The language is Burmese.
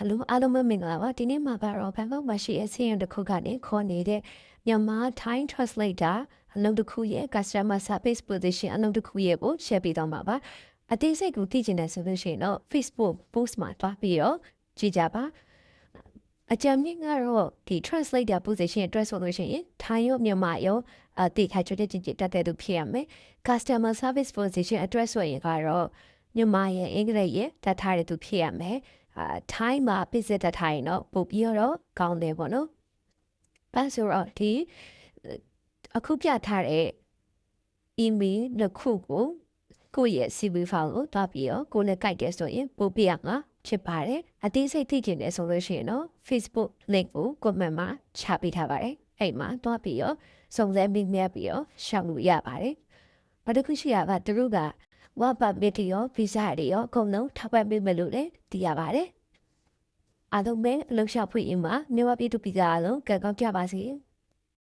Hello အားလုံးပဲမင်္ဂလာပါဒီနေ့မှာကတော့ဘန်ကောက်မှာရှိတဲ့ဆေးရုံတစ်ခုကနေခေါ်နေတဲ့မြန်မာ Thai translator အလုပ်တစ်ခုရဲ့ customer service position အလုပ်တစ်ခုရဲ့ကို share ပေးတော့မှာပါအသေးစိတ်ကိုသိချင်တယ်ဆိုလို့ရှိရင်တော့ Facebook post မှာတွားပြီးတော့ကြည့်ကြပါအကြံဉာဏ်ကတော့ဒီ translator position အတွက်ဆိုလို့ရှိရင် Thai ရောမြန်မာရောတိခိုင်ကျွတ်ကြည့်တက်တဲ့သူဖြစ်ရမယ် customer service position အတွက်ဆိုရင်ကတော့မြန်မာရဲ့အင်္ဂလိပ်ရဲ့တတ်ထားတဲ့သူဖြစ်ရမယ်ထိုင်းမှာပစ္စည်းတထိုင်တော့ပို့ပြီးတော့ကောင်းတယ်ပေါ့နော်။ဘာဆိုတော့ဒီအခုပြထားတဲ့ email တစ်ခုကိုယ့်ရဲ့ CV file ကိုတွားပြီးတော့ကိုယ်နဲ့ကြိုက်တယ်ဆိုရင်ပို့ပြရမှာဖြစ်ပါတယ်။အသေးစိတ်သိချင်တယ်ဆိုလို့ရှိရင်တော့ Facebook link ကို comment မှာချပေးထားပါတယ်။အဲ့မှာတွားပြီးတော့စုံစမ်းပြီးမြတ်ပြီးတော့ရှောက်လို့ရပါတယ်။ဘာတစ်ခုရှိရပါသူတို့ကဝါပါမီတီရောဗီဇာတွေရောအကုန်လုံးထောက်ပံ့ပေးမယ်လို့လည်းသိရပါတယ်။အားလုံးပဲအလုပ်ရှောက်ဖွင့်ရင်မှာမြန်မာပြည်သူပြည်သားအလုံးကံကောင်းကြပါစေ။